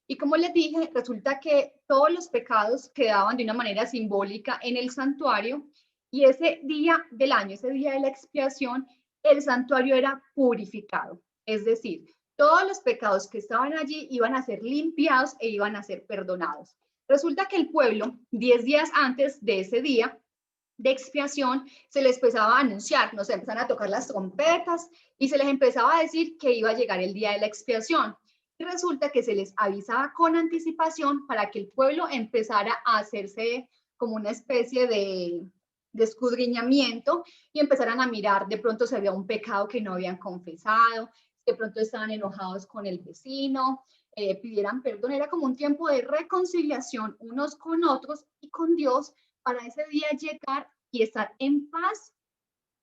[SPEAKER 1] Y como les dije, resulta que todos los pecados quedaban de una manera simbólica en el santuario, y ese día del año, ese día de la expiación, el santuario era purificado. Es decir, todos los pecados que estaban allí iban a ser limpiados e iban a ser perdonados. Resulta que el pueblo, 10 días antes de ese día de expiación, se les empezaba a anunciar, no sé, empezaban a tocar las trompetas y se les empezaba a decir que iba a llegar el día de la expiación. Y resulta que se les avisaba con anticipación para que el pueblo empezara a hacerse como una especie de escudriñamiento y empezaran a mirar de pronto si había un pecado que no habían confesado, de pronto estaban enojados con el vecino, pidieran perdón. Era como un tiempo de reconciliación unos con otros y con Dios, para ese día llegar y estar en paz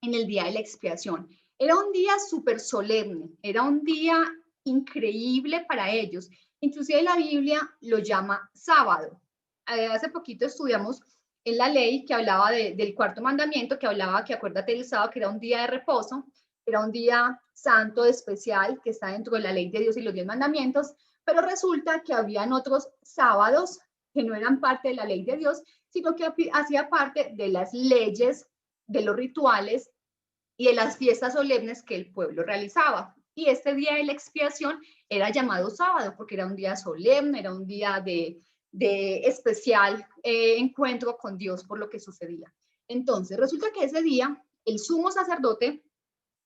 [SPEAKER 1] en el día de la expiación. Era un día súper solemne, era un día increíble para ellos. Inclusive la Biblia lo llama sábado. Hace poquito estudiamos en la ley que hablaba del cuarto mandamiento, que hablaba que acuérdate del sábado, que era un día de reposo, era un día santo, especial, que está dentro de la ley de Dios y los 10 mandamientos, pero resulta que habían otros sábados que no eran parte de la ley de Dios, sino que hacía parte de las leyes, de los rituales y de las fiestas solemnes que el pueblo realizaba. Y este día de la expiación era llamado sábado porque era un día solemne, era un día de especial encuentro con Dios por lo que sucedía. Entonces, resulta que ese día el sumo sacerdote,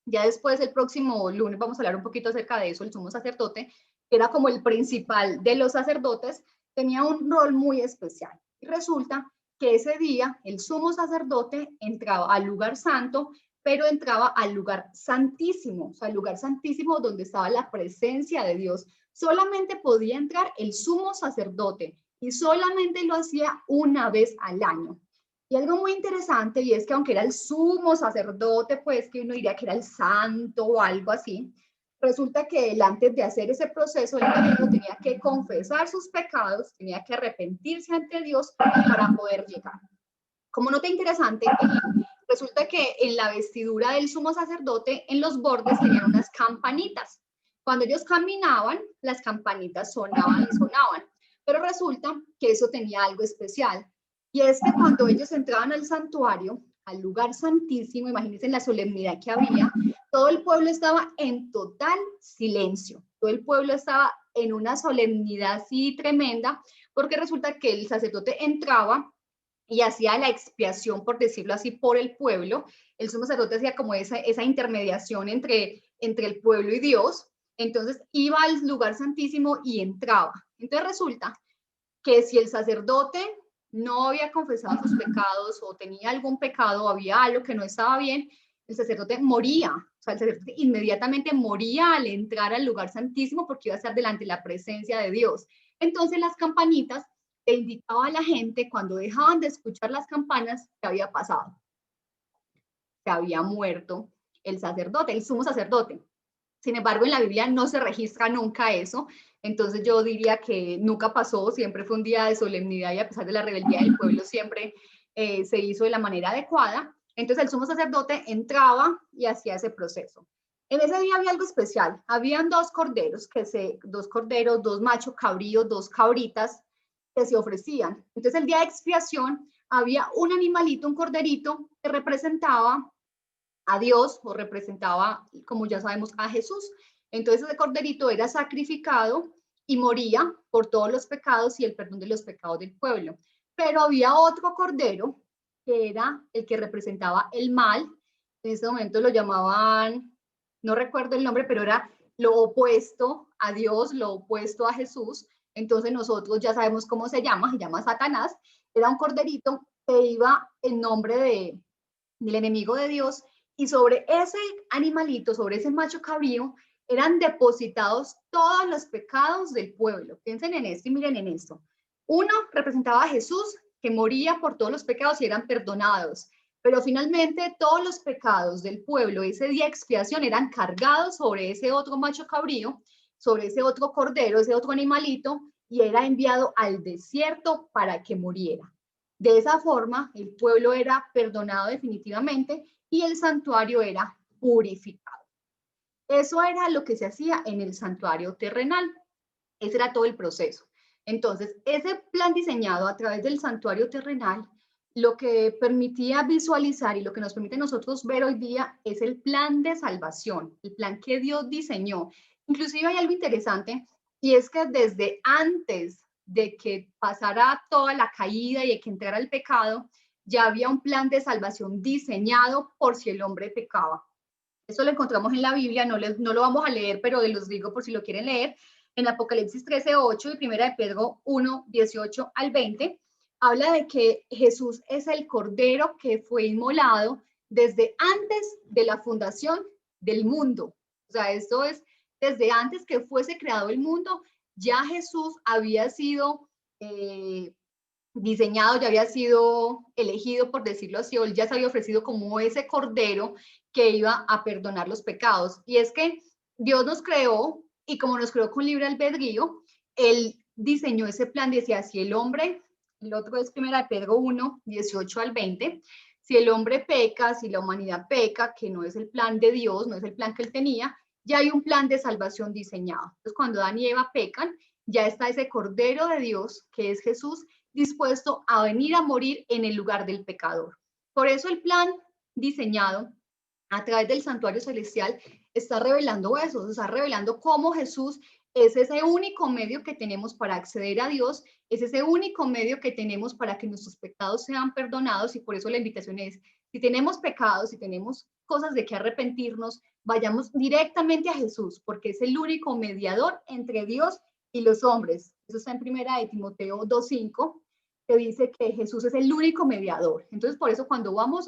[SPEAKER 1] ya después el próximo lunes vamos a hablar un poquito acerca de eso, el sumo sacerdote, que era como el principal de los sacerdotes, tenía un rol muy especial. Y resulta que ese día el sumo sacerdote entraba al lugar santo, pero entraba al lugar santísimo, o sea, al lugar santísimo donde estaba la presencia de Dios. Solamente podía entrar el sumo sacerdote y solamente lo hacía una vez al año. Y algo muy interesante, y es que aunque era el sumo sacerdote, pues que uno diría que era el santo o algo así, resulta que él antes de hacer ese proceso, él primero tenía que confesar sus pecados, tenía que arrepentirse ante Dios para poder llegar. Como nota interesante, resulta que en la vestidura del sumo sacerdote, en los bordes tenían unas campanitas. Cuando ellos caminaban, las campanitas sonaban y sonaban. Pero resulta que eso tenía algo especial. Y es que cuando ellos entraban al santuario, al lugar santísimo, imagínense la solemnidad que había, todo el pueblo estaba en total silencio. Todo el pueblo estaba en una solemnidad así tremenda, porque resulta que el sacerdote entraba y hacía la expiación, por decirlo así, por el pueblo. El sumo sacerdote hacía como esa intermediación entre el pueblo y Dios. Entonces iba al lugar santísimo y entraba. Entonces resulta que si el sacerdote no había confesado sus pecados o tenía algún pecado o había algo que no estaba bien, el sacerdote moría. O sea, el sacerdote inmediatamente moría al entrar al lugar santísimo porque iba a estar delante de la presencia de Dios. Entonces las campanitas le indicaba a la gente cuando dejaban de escuchar las campanas que había pasado. Se había muerto el sacerdote, el sumo sacerdote. Sin embargo, en la Biblia no se registra nunca eso. Entonces yo diría que nunca pasó, siempre fue un día de solemnidad y a pesar de la rebeldía del pueblo siempre se hizo de la manera adecuada. Entonces el sumo sacerdote entraba y hacía ese proceso. En ese día había algo especial. Habían dos corderos, dos machos cabríos, dos cabritas que se ofrecían. Entonces el día de expiación había un animalito, un corderito que representaba a Dios o representaba, como ya sabemos, a Jesús. Entonces ese corderito era sacrificado y moría por todos los pecados y el perdón de los pecados del pueblo. Pero había otro cordero que era el que representaba el mal. En ese momento lo llamaban, no recuerdo el nombre, pero era lo opuesto a Dios, lo opuesto a Jesús. Entonces nosotros ya sabemos cómo se llama Satanás. Era un corderito que iba en nombre del enemigo de Dios, y sobre ese animalito, sobre ese macho cabrío, eran depositados todos los pecados del pueblo. Piensen en esto y miren en esto. Uno representaba a Jesús, que moría por todos los pecados y eran perdonados. Pero finalmente todos los pecados del pueblo, ese día de expiación, eran cargados sobre ese otro macho cabrío, sobre ese otro cordero, ese otro animalito, y era enviado al desierto para que muriera. De esa forma, el pueblo era perdonado definitivamente y el santuario era purificado. Eso era lo que se hacía en el santuario terrenal. Ese era todo el proceso. Entonces, ese plan diseñado a través del santuario terrenal, lo que permitía visualizar y lo que nos permite nosotros ver hoy día es el plan de salvación, el plan que Dios diseñó. Inclusive hay algo interesante, y es que desde antes de que pasara toda la caída y de que entrara el pecado, ya había un plan de salvación diseñado por si el hombre pecaba. Eso lo encontramos en la Biblia, no lo vamos a leer, pero los digo por si lo quieren leer. En Apocalipsis 13:8 y 1 de Pedro 1:18 al 20, habla de que Jesús es el Cordero que fue inmolado desde antes de la fundación del mundo. O sea, esto es desde antes que fuese creado el mundo, ya Jesús había sido diseñado, ya había sido elegido, por decirlo así, o ya se había ofrecido como ese cordero que iba a perdonar los pecados. Y es que Dios nos creó, y como nos creó con libre albedrío, Él diseñó ese plan, decía, si el hombre, el otro es 1 de Pedro 1:18 al 20, si el hombre peca, si la humanidad peca, que no es el plan de Dios, no es el plan que Él tenía, ya hay un plan de salvación diseñado. Entonces, cuando Adán y Eva pecan, ya está ese Cordero de Dios, que es Jesús, dispuesto a venir a morir en el lugar del pecador. Por eso el plan diseñado a través del santuario celestial está revelando eso, está revelando cómo Jesús es ese único medio que tenemos para acceder a Dios, es ese único medio que tenemos para que nuestros pecados sean perdonados, y por eso la invitación es, si tenemos pecados, si tenemos cosas de que arrepentirnos, vayamos directamente a Jesús, porque es el único mediador entre Dios y los hombres. Eso está en 1 de Timoteo 2:5, que dice que Jesús es el único mediador. Entonces, por eso cuando vamos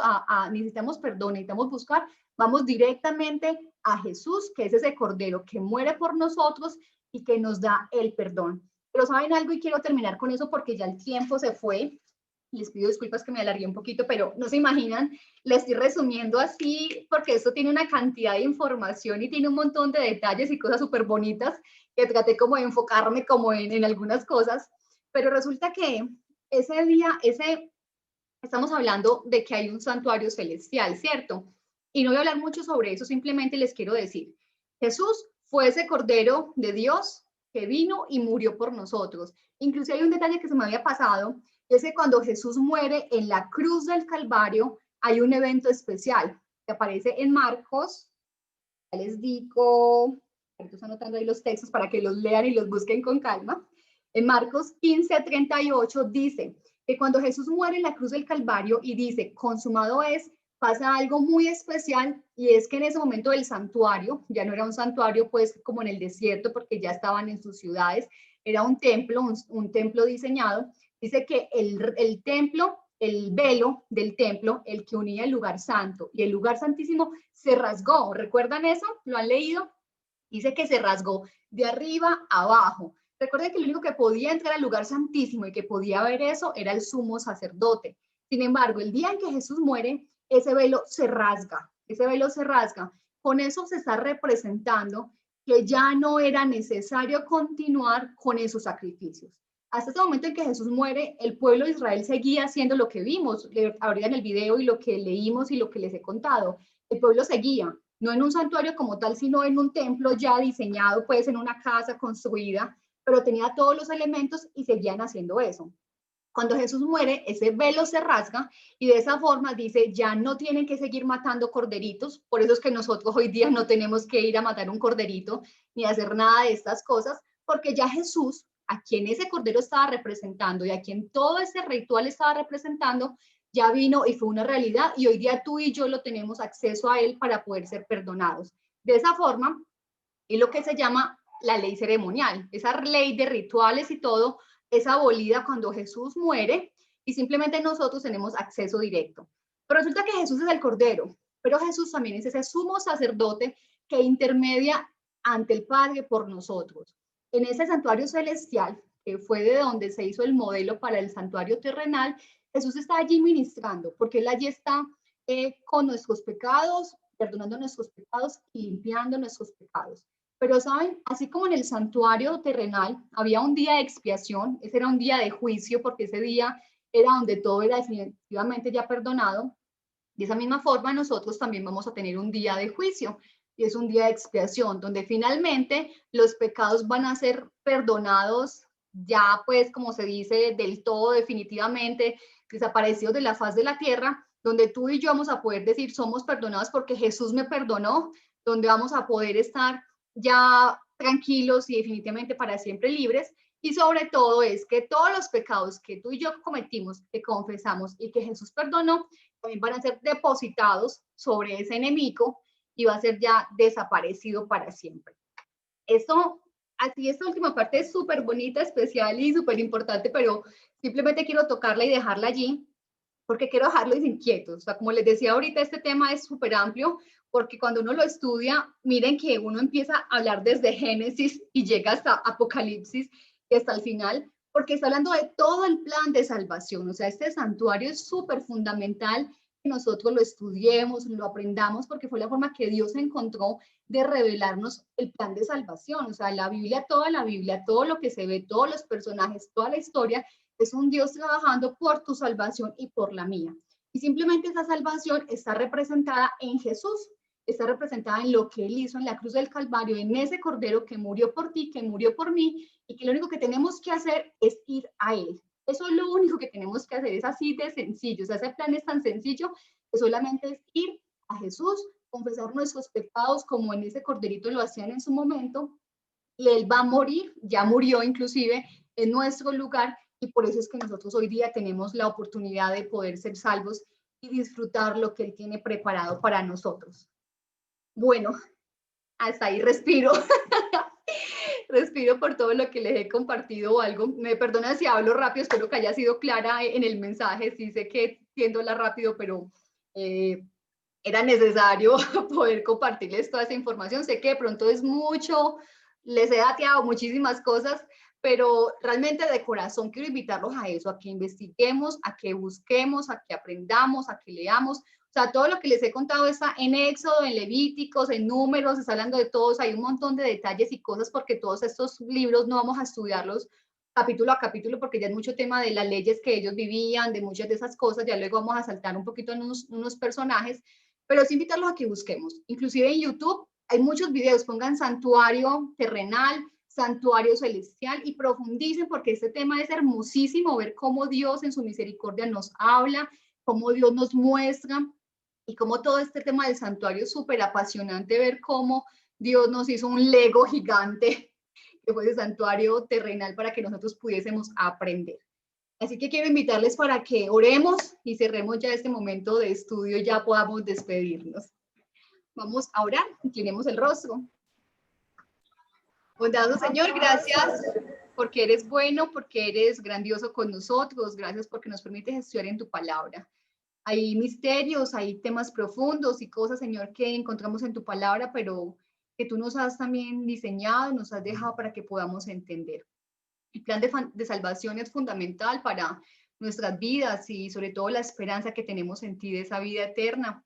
[SPEAKER 1] necesitamos perdón, necesitamos buscar, vamos directamente a Jesús, que es ese Cordero que muere por nosotros y que nos da el perdón. Pero ¿saben algo? Y quiero terminar con eso porque ya el tiempo se fue. Les pido disculpas que me alargué un poquito, pero no se imaginan, le estoy resumiendo así porque esto tiene una cantidad de información y tiene un montón de detalles y cosas súper bonitas que traté como de enfocarme como en algunas cosas, pero resulta que ese día, estamos hablando de que hay un santuario celestial, ¿cierto? Y no voy a hablar mucho sobre eso, simplemente les quiero decir, Jesús fue ese Cordero de Dios que vino y murió por nosotros. Incluso hay un detalle que se me había pasado, es que cuando Jesús muere en la cruz del Calvario, hay un evento especial que aparece en Marcos. Ya les digo, estoy anotando ahí los textos para que los lean y los busquen con calma. En Marcos 15:38 dice que cuando Jesús muere en la cruz del Calvario y dice, consumado es, pasa algo muy especial, y es que en ese momento del santuario, ya no era un santuario pues como en el desierto porque ya estaban en sus ciudades, era un templo, un templo diseñado. Dice que el templo, el velo del templo, el que unía el lugar santo y el lugar santísimo, se rasgó. ¿Recuerdan eso? ¿Lo han leído? Dice que se rasgó de arriba a abajo. Recuerden que el único que podía entrar al lugar santísimo y que podía ver eso era el sumo sacerdote. Sin embargo, el día en que Jesús muere, ese velo se rasga, ese velo se rasga. Con eso se está representando que ya no era necesario continuar con esos sacrificios. Hasta ese momento en que Jesús muere, el pueblo de Israel seguía haciendo lo que vimos ahorita en el video y lo que leímos y lo que les he contado. El pueblo seguía, no en un santuario como tal, sino en un templo ya diseñado, pues en una casa construida, pero tenía todos los elementos y seguían haciendo eso. Cuando Jesús muere, ese velo se rasga y de esa forma dice, ya no tienen que seguir matando corderitos. Por eso es que nosotros hoy día no tenemos que ir a matar un corderito ni hacer nada de estas cosas, porque ya Jesús, a quien ese cordero estaba representando y a quien todo ese ritual estaba representando, ya vino y fue una realidad, y hoy día tú y yo lo tenemos acceso a él para poder ser perdonados. De esa forma, es lo que se llama la ley ceremonial. Esa ley de rituales y todo es abolida cuando Jesús muere y simplemente nosotros tenemos acceso directo. Pero resulta que Jesús es el Cordero, pero Jesús también es ese sumo sacerdote que intermedia ante el Padre por nosotros. En ese santuario celestial, que fue de donde se hizo el modelo para el santuario terrenal, Jesús está allí ministrando, porque Él allí está con nuestros pecados, perdonando nuestros pecados y limpiando nuestros pecados. Pero saben, así como en el santuario terrenal había un día de expiación, ese era un día de juicio, porque ese día era donde todo era definitivamente ya perdonado. De esa misma forma, nosotros también vamos a tener un día de juicio, y es un día de expiación, donde finalmente los pecados van a ser perdonados, ya pues como se dice, del todo definitivamente, desaparecidos de la faz de la tierra, donde tú y yo vamos a poder decir, somos perdonados porque Jesús me perdonó, donde vamos a poder estar ya tranquilos y definitivamente para siempre libres. Y sobre todo es que todos los pecados que tú y yo cometimos, que confesamos y que Jesús perdonó, también van a ser depositados sobre ese enemigo y va a ser ya desaparecido para siempre. Esto, así, esta última parte es súper bonita, especial y súper importante, pero simplemente quiero tocarla y dejarla allí, porque quiero dejarlos inquietos. O sea, como les decía ahorita, este tema es súper amplio, porque cuando uno lo estudia, miren que uno empieza a hablar desde Génesis y llega hasta Apocalipsis y hasta el final, porque está hablando de todo el plan de salvación. O sea, este santuario es súper fundamental que nosotros lo estudiemos, lo aprendamos, porque fue la forma que Dios encontró de revelarnos el plan de salvación. O sea, la Biblia, todo lo que se ve, todos los personajes, toda la historia, es un Dios trabajando por tu salvación y por la mía. Y simplemente esa salvación está representada en Jesús, está representada en lo que Él hizo en la cruz del Calvario, en ese Cordero que murió por ti, que murió por mí, y que lo único que tenemos que hacer es ir a Él. Eso es lo único que tenemos que hacer, es así de sencillo. O sea, ese plan es tan sencillo que solamente es ir a Jesús, confesar nuestros pecados como en ese corderito lo hacían en su momento, y Él va a morir, ya murió inclusive en nuestro lugar, y por eso es que nosotros hoy día tenemos la oportunidad de poder ser salvos y disfrutar lo que Él tiene preparado para nosotros. Bueno, hasta ahí respiro. Respiro por todo lo que les he compartido o algo. Me perdona si hablo rápido, espero que haya sido clara en el mensaje. Sí sé que tiendo a hablar rápido, pero era necesario poder compartirles toda esa información. Sé que de pronto es mucho, les he dateado muchísimas cosas, pero realmente de corazón quiero invitarlos a eso, a que investiguemos, a que busquemos, a que aprendamos, a que leamos. O sea, todo lo que les he contado está en Éxodo, en Levíticos, en Números, está hablando de todos, hay un montón de detalles y cosas porque todos estos libros no vamos a estudiarlos capítulo a capítulo porque ya es mucho tema de las leyes que ellos vivían, de muchas de esas cosas, ya luego vamos a saltar un poquito en unos personajes, pero es invitarlos a que busquemos. Inclusive en YouTube hay muchos videos, pongan santuario terrenal, santuario celestial y profundicen porque este tema es hermosísimo, ver cómo Dios en su misericordia nos habla, cómo Dios nos muestra y cómo todo este tema del santuario es súper apasionante, ver cómo Dios nos hizo un Lego gigante que fue ese santuario terrenal para que nosotros pudiésemos aprender. Así que quiero invitarles para que oremos y cerremos ya este momento de estudio y ya podamos despedirnos. Vamos a orar, inclinemos el rostro. Bondadoso Señor, gracias porque eres bueno, porque eres grandioso con nosotros, gracias porque nos permites estudiar en tu palabra. Hay misterios, hay temas profundos y cosas, Señor, que encontramos en tu palabra, pero que tú nos has también diseñado, nos has dejado para que podamos entender. El plan de salvación es fundamental para nuestras vidas y sobre todo la esperanza que tenemos en ti de esa vida eterna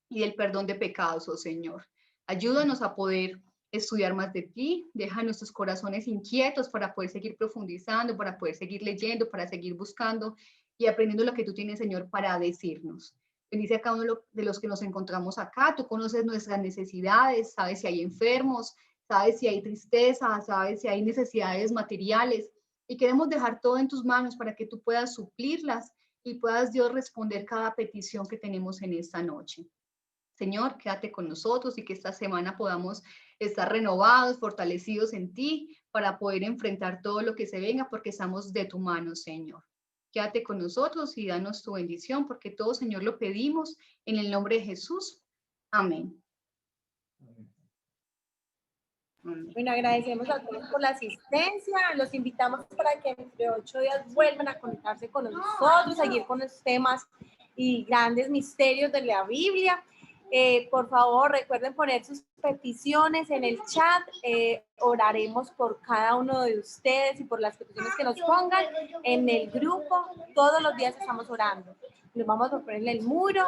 [SPEAKER 1] y del perdón de pecados, oh Señor. Ayúdanos a poder estudiar más de ti, deja nuestros corazones inquietos para poder seguir profundizando, para poder seguir leyendo, para seguir buscando y aprendiendo lo que tú tienes, Señor, para decirnos. Bendice a cada uno de los que nos encontramos acá, tú conoces nuestras necesidades, sabes si hay enfermos, sabes si hay tristeza, sabes si hay necesidades materiales y queremos dejar todo en tus manos para que tú puedas suplirlas y puedas, Dios, responder cada petición que tenemos en esta noche. Señor, quédate con nosotros y que esta semana podamos estar renovados, fortalecidos en ti para poder enfrentar todo lo que se venga porque estamos de tu mano, Señor. Quédate con nosotros y danos tu bendición porque todo, Señor, lo pedimos en el nombre de Jesús. Amén.
[SPEAKER 4] Bueno, agradecemos a todos por la asistencia. Los invitamos para que entre 8 días vuelvan a conectarse con nosotros, seguir con los temas y grandes misterios de la Biblia. Por favor, recuerden poner sus peticiones en el chat. Oraremos por cada uno de ustedes y por las peticiones que nos pongan en el grupo. Todos los días estamos orando. Nos vamos a poner en el muro.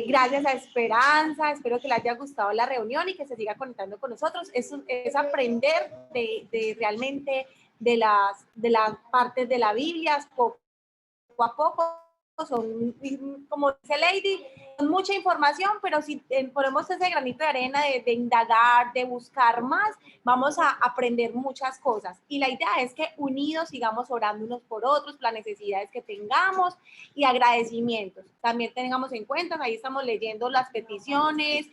[SPEAKER 4] Gracias a Esperanza, espero que le haya gustado la reunión y que se siga conectando con nosotros. Es aprender de realmente de las partes de la Biblia poco a poco. Son, como dice Lady, son mucha información, pero si ponemos ese granito de arena de indagar, de buscar más, vamos a aprender muchas cosas. Y la idea es que unidos sigamos orando unos por otros, las necesidades que tengamos y agradecimientos. También tengamos en cuenta, ahí estamos leyendo las peticiones.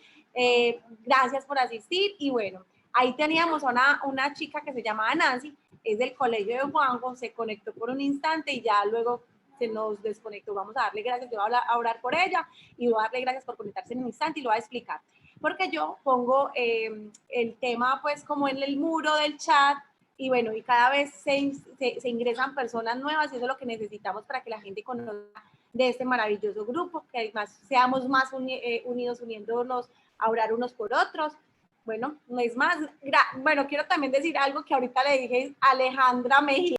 [SPEAKER 4] Gracias por asistir y bueno, ahí teníamos a una chica que se llamaba Nancy, es del colegio de Juanjo, se conectó por un instante y ya luego se nos desconectó. Vamos a darle gracias, yo voy a orar por ella y voy a darle gracias por conectarse en un instante y lo voy a explicar. Porque yo pongo el tema pues como en el muro del chat y bueno, y cada vez se ingresan personas nuevas y eso es lo que necesitamos para que la gente conozca de este maravilloso grupo, que además seamos más unidos, uniéndonos a orar unos por otros. Bueno, no es más. Bueno, quiero también decir algo que ahorita le dije a Alejandra Mejía.